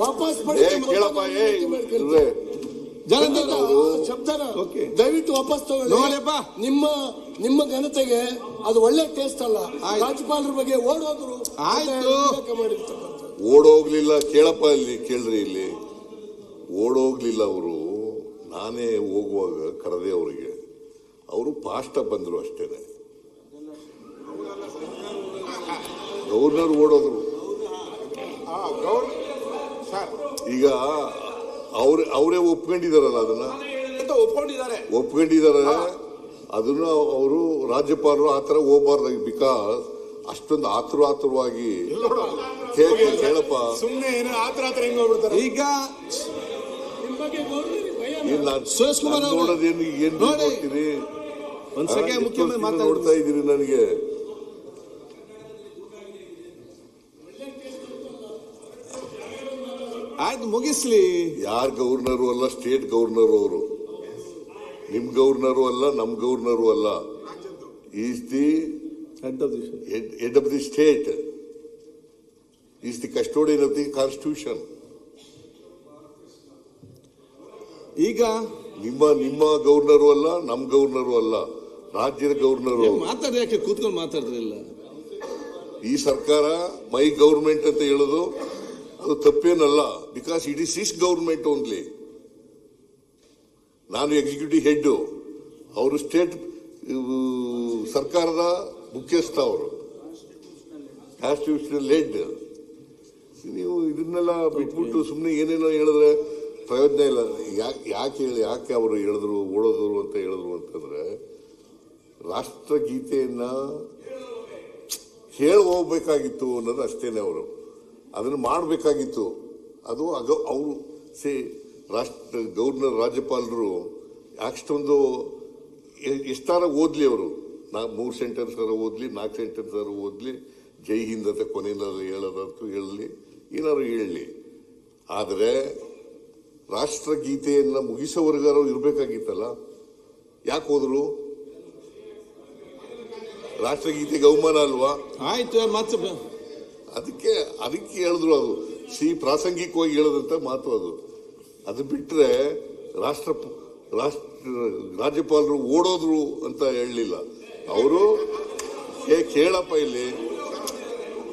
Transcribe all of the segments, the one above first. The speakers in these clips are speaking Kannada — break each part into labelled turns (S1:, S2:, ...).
S1: ವಾಪಸ್
S2: ಕೇಳಪ್ಪ
S1: ಶಬ್ದನ ದಯವಿಟ್ಟು ವಾಪಸ್ ತಗೊಳ್ಳಿ. ನಿಮ್ಮ ಘನತೆಗೆ ಅದು ಒಳ್ಳೆ ಟೇಸ್ಟ್ ಅಲ್ಲ. ರಾಜ್ಯಪಾಲರ ಬಗ್ಗೆ ಓಡೋದ್ರು
S2: ಓಡೋಗ್ಲಿಲ್ಲ. ಕೇಳಪ್ಪ ಇಲ್ಲಿ ಕೇಳ್ರಿ, ಇಲ್ಲಿ ಓಡೋಗ್ಲಿಲ್ಲ ಅವರು. ನಾನೇ ಹೋಗುವಾಗ ಕರೆದೆ ಅವರಿಗೆ, ಅವರು ಫಾಸ್ಟ್ ಬಂದ್ರು ಅಷ್ಟೇನೆ. ಗವರ್ನರ್ ಓಡೋದ್ರು. ಈಗ ಅವರೇ ಒಪ್ಕೊಂಡಿದಾರಲ್ಲ, ಅದನ್ನ ಒಪ್ಕೊಂಡಿದ್ದಾರೆ. ಅದನ್ನ ಅವರು ರಾಜ್ಯಪಾಲರು ಆತರ ಹೋಗ್ಬಾರ್ದು. ಬಿಕಾಸ್ ಅಷ್ಟೊಂದು ಆತುರವಾಗಿ ಕೇಳಪ್ಪ.
S3: ಸುಮ್ಮನೆ ಏನು ಆತರ ಹೆಂಗ್ ಹೋಗ್ಬಿಡ್ತಾರೆ. ಈಗ
S2: ನೋಡೋದೇನು ಏನ್ ನೋಡ್ತೀರಿ? ನೋಡ್ತಾ ಇದ್ದೀರಿ ನನಗೆ.
S3: ಆಯ್ತು, ಮುಗಿಸ್ಲಿ.
S2: ಯಾರ್ ಗವರ್ನರು ಅಲ್ಲ, ಸ್ಟೇಟ್ ಗವರ್ನರ್ ಅವರು. ನಿಮ್ ಗವರ್ನರು ಅಲ್ಲ, ನಮ್ ಗವರ್ನರು ಅಲ್ಲ. Is the head of the state, is the custodian of the constitution.
S3: ಈಗ
S2: ನಿಮ್ಮ ಗವರ್ನರು ಅಲ್ಲ, ನಮ್ ಗವರ್ನರು ಅಲ್ಲ, ರಾಜ್ಯದ ಗವರ್ನರು.
S3: ಮಾತಾಡಿ, ಯಾಕೆ ಕೂತ್ಕೊಂಡು ಮಾತಾಡಿದ್ರಿಲ್ಲ?
S2: ಈ ಸರ್ಕಾರ ಮೈ ಗವರ್ಮೆಂಟ್ ಅಂತ ಹೇಳೋದು ಅದು ತಪ್ಪೇನಲ್ಲ. Because it is his government only. ನಾನು ಎಕ್ಸಿಕ್ಯೂಟಿವ್ ಹೆಡ್, ಅವರು ಸ್ಟೇಟ್ ಸರ್ಕಾರದ ಮುಖ್ಯಸ್ಥ, ಅವರು ಕಾನ್ಸ್ಟಿಟ್ಯೂಷನಲ್ ಹೆಡ್. ನೀವು ಇದನ್ನೆಲ್ಲ ಬಿಟ್ಬಿಟ್ಟು ಸುಮ್ಮನೆ ಏನೇನೋ ಹೇಳಿದ್ರೆ ಪ್ರಯೋಜನ ಇಲ್ಲ. ಯಾಕೆ ಅವರು ಹೇಳಿದ್ರು, ಓಡೋದ್ರು ಅಂತ ಹೇಳಿದ್ರು ಅಂತಂದ್ರೆ, ರಾಷ್ಟ್ರಗೀತೆಯನ್ನ ಹೇಳಿ ಹೋಗ್ಬೇಕಾಗಿತ್ತು ಅನ್ನೋದು ಅಷ್ಟೇನೆ. ಅವರು ಅದನ್ನು ಮಾಡಬೇಕಾಗಿತ್ತು. ಅದು ಅವರು ಗವರ್ನರ್ ರಾಜ್ಯಪಾಲರು ಅಷ್ಟೊಂದು ಎಷ್ಟಾರ ಓದ್ಲಿ, ಅವರು 3 ಸೆಂಟೆನ್ಸ್ ಓದ್ಲಿ, 4 ಸೆಂಟೆನ್ಸ್ ಓದ್ಲಿ, ಜೈ ಹಿಂದ್ ಅಂತ ಕೊನೆಯಲ್ಲಿ ಹೇಳೋದಂತೂ ಹೇಳಲಿ, ಏನಾದ್ರು ಹೇಳಲಿ. ಆದರೆ ರಾಷ್ಟ್ರಗೀತೆಯನ್ನ ಮುಗಿಸೋವರೆಗಾರು ಇರಬೇಕಾಗಿತ್ತಲ್ಲ. ಯಾಕೆ ಹೋದ್ರು? ರಾಷ್ಟ್ರಗೀತೆಗೆ ಅವಮಾನ ಅಲ್ವಾ?
S3: ಆಯ್ತು,
S2: ಅದಕ್ಕೆ ಹೇಳಿದ್ರು. ಅದು ಪ್ರಾಸಂಗಿಕವಾಗಿ ಹೇಳದಂತ ಮಾತು ಅದು. ಅದು ಬಿಟ್ರೆ ರಾಜ್ಯಪಾಲರು ಓಡೋದ್ರು ಅಂತ ಹೇಳಲಿಲ್ಲ ಅವರು. ಕೇಳಪ್ಪ, ಇಲ್ಲಿ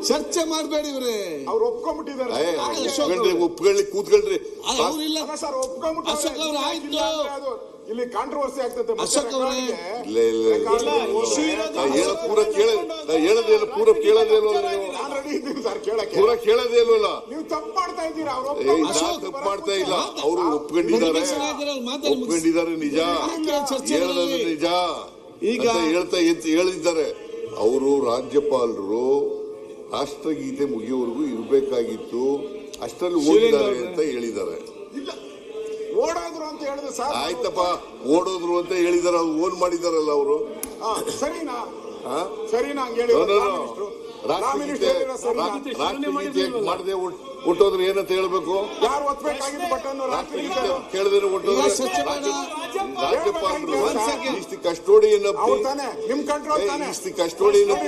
S3: ಚರ್ಚೆ ಮಾಡಬೇಡಿ. ಇವ್ರೆ
S1: ಅವ್ರು ಒಪ್ಕೊಂಡ್ಬಿಟ್ಟಿದ್ದಾರೆ.
S2: ಒಪ್ಕೊಳ್ಳಿ, ಕೂತ್ಕೊಳ್ರಿ.
S1: ಇಲ್ಲಿ ಕಾಂಟ್ರವರ್ಸಿ ಆಗ್ತದೆ.
S2: ಪೂರ ಕೇಳೋದೇ ಇಲ್ವಲ್ಲ.
S1: ನೀವು ತಪ್ಪು ಮಾಡ್ತಾ ಇದ್ದೀರಾ.
S2: ತಪ್ಪು ಮಾಡ್ತಾ ಇಲ್ಲ. ಅವರು ಒಪ್ಕೊಂಡಿದ್ದಾರೆ, ನಿಜ ಹೇಳೋದು ನಿಜ ಈಗ ಹೇಳಿದ್ದಾರೆ. ಅವರು ರಾಜ್ಯಪಾಲರು ರಾಷ್ಟ್ರಗೀತೆ ಮುಗಿಯುವವರೆಗೂ ಇರಬೇಕಾಗಿತ್ತು, ಅಷ್ಟರಲ್ಲಿ ಓದಿದ್ದಾರೆ ಅಂತ ಹೇಳಿದ್ದಾರೆ.
S1: ಓಡೋದ್ರು ಅಂತ ಹೇಳಿದ್ರು ಸರ್.
S2: ಆಯ್ತಪ್ಪ, ಓಡೋದ್ರು ಅಂತ ಹೇಳಿದಾರೆ. ಅದು ಓನ್ ಮಾಡಿದಾರಲ್ಲ ಅವರು.
S1: ಸರಿನಾ?
S2: ರಾಷ್ಟ್ರಗೀತೆ ಮಾಡದೆ ಹುಟ್ಟೋದ್ರೆ ಏನಂತ ಹೇಳ್ಬೇಕು?
S1: ಯಾರು ಒತ್ತಬೇಕಾಗಿತ್ತು ಬಟ್ಟನ್ನು?
S2: ಕೇಳಿದ್ರೆ ಹುಟ್ಟೋದ್ರೆ ರಾಜ್ಯಪಾಲರು ಕಸ್ಟೋಡಿಯನ್ ಆಫ್
S1: ನಿಮ್ ಕಂಟ್ರೋಲ್
S2: ಕಸ್ಟೋಡಿಯನ್ ಆಫ್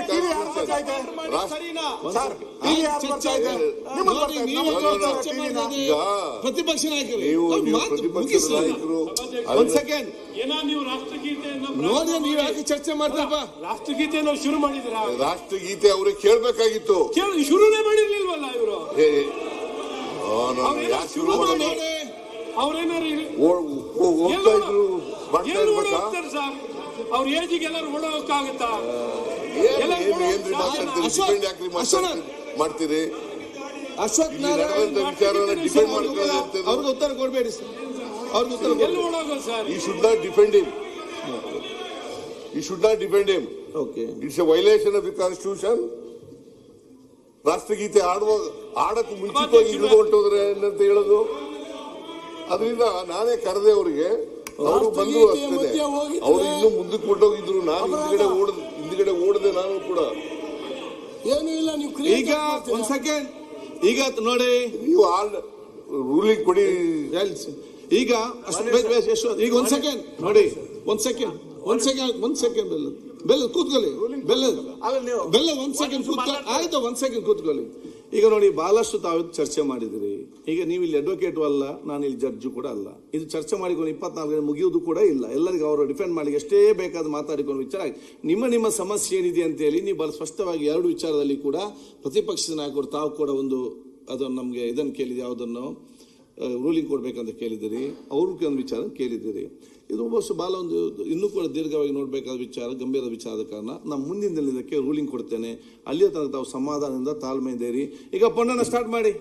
S3: ಪ್ರತಿಪಕ್ಷ ನಾಯಕರು.
S2: ನೀವು ಪ್ರತಿಪಕ್ಷ ನಾಯಕರು
S3: ನೋಡಿ, ನೀವು ಯಾಕೆ ಚರ್ಚೆ ಮಾಡ್ತಪ್ಪ?
S4: ರಾಷ್ಟ್ರಗೀತೆ ಶುರು ಮಾಡಿದ್ರ?
S2: ರಾಷ್ಟ್ರಗೀತೆ ಅವ್ರಿಗೆ ಕೇಳ್ಬೇಕಾಗಿತ್ತು.
S4: ಶುರುನೇ ಮಾಡಿರ್ಲಿಲ್ವಲ್ಲ ಇವರು.
S2: ಯಾಕೆ ಶುರು ಮಾಡಿ?
S4: ಅವ್ರೇನಾರು
S2: ಹೋಗ್ತಾ ಇದ್ರು, ಮಾಡ್ತಾ ಇರ್ಬೇಕಾ?
S4: ಅವ್ರ ಏಜಿಗೆ ಎಲ್ಲರೂ ಓಡೋಕ್ಕಾಗತ್ತಾ?
S2: ಮಾಡ್ತೀರಿ?
S3: ಅಶೋಕ್
S2: ವಿಚಾರನ ಡಿಪೆಂಡ್ ಮಾಡ್ತಾರೆ.
S3: ಅವ್ರಿಗೆ ಉತ್ತರ ಕೊಡಬೇಡಿ ಸರ್. ಅವ್ರಿಗೆ ಉತ್ತರ
S4: ಓಡೋಗೋದು sir.
S2: He should not depend him.
S3: Okay,
S2: it's a violation of the constitution. ರಾಷ್ಟ್ರಗೀತೆ ಆಡಕ್ಕೂ ಮುಂಚಿತವಾಗಿ ಹಿಡಿದು ಹೊಂಟೋದ್ರೆ ಅಂತ ಹೇಳೋದು. ಅದರಿಂದ ನಾನೇ ಕರೆದೆ ಅವರಿಗೆ. ಅವರು ಬಂದು ಅಷ್ಟೇ. ಅವರು ಇನ್ನೂ ಮುಂದಕ್ಕೆ ಹೊಟ್ಟೋಗಿದ್ರು. ನಾನು ಹಿಂದ್ಗಡೆ ಓಡದೆ ನಾನು ಕೂಡ.
S1: ಏನೂ ಇಲ್ಲ. ನೀವು
S3: ಈಗ ಒಂದ್ ಸೆಕೆಂಡ್, ಈಗ ನೋಡಿ,
S2: ನೀವು ರೂಲಿಂಗ್ ಕೊಡಿ.
S3: ಈಗ ಈಗ ಒಂದ್ ಸೆಕೆಂಡ್ ನೋಡಿ, ಒಂದ್ ಸೆಕೆಂಡ್ ಬೆಲ್ಲ ಕೂತ್ಕೊಳ್ಳಿ. ಬೆಲ್ಲ ಒಂದ್ ಸೆಕೆಂಡ್ ಕೂತ್ಕೊಳ್ಳಿ. ಆಯ್ತು, ಒಂದ್ ಸೆಕೆಂಡ್ ಕೂತ್ಕೊಳ್ಳಿ. ಈಗ ನೋಡಿ, ಬಹಳಷ್ಟು ತಾವು ಚರ್ಚೆ ಮಾಡಿದಿರಿ. ಈಗ ನೀವು ಇಲ್ಲಿ ಅಡ್ವೊಕೇಟು ಅಲ್ಲ, ನಾನು ಇಲ್ಲಿ ಜಡ್ಜು ಕೂಡ ಅಲ್ಲ. ಇದು ಚರ್ಚೆ ಮಾಡಿಕೊಂಡು 24 ಗಂಟೆ ಮುಗಿಯುವುದು ಕೂಡ ಇಲ್ಲ. ಎಲ್ಲರಿಗೂ ಅವರು ಡಿಫೆಂಡ್ ಮಾಡಿ ಎಷ್ಟೇ ಬೇಕಾದ ಮಾತಾಡಿಕೊಂಡು ವಿಚಾರ ನಿಮ್ಮ ಸಮಸ್ಯೆ ಏನಿದೆ ಅಂತ ಹೇಳಿ ನೀವು ಬಹಳ ಸ್ಪಷ್ಟವಾಗಿ 2 ವಿಚಾರದಲ್ಲಿ ಕೂಡ ಪ್ರತಿಪಕ್ಷದ ನಾಯಕರು ತಾವು ಕೂಡ ಒಂದು ಅದನ್ನು ನಮಗೆ ಇದನ್ನು ಕೇಳಿದೆ, ಯಾವುದನ್ನು ರೂಲಿಂಗ್ ಕೊಡ್ಬೇಕಂತ ಕೇಳಿದಿರಿ, ಅವ್ರಿಗೆ ಒಂದು ವಿಚಾರ ಕೇಳಿದ್ದೀರಿ. ಇದು ಬಹುಶಃ ಭಾಳ ಒಂದು ಇನ್ನೂ ಕೂಡ ದೀರ್ಘವಾಗಿ ನೋಡಬೇಕಾದ ವಿಚಾರ, ಗಂಭೀರ ವಿಚಾರದ ಕಾರಣ ನಾನು ಮುಂದಿನ ದಿನಕ್ಕೆ ರೂಲಿಂಗ್ ಕೊಡ್ತೇನೆ. ಅಲ್ಲಿಯ ತನಕ ತಾವು ಸಮಾಧಾನದಿಂದ ತಾಳ್ಮೆ ಇದ್ದೀರಿ. ಈಗ ಪೊನ್ನನ್ನು ಸ್ಟಾರ್ಟ್ ಮಾಡಿ.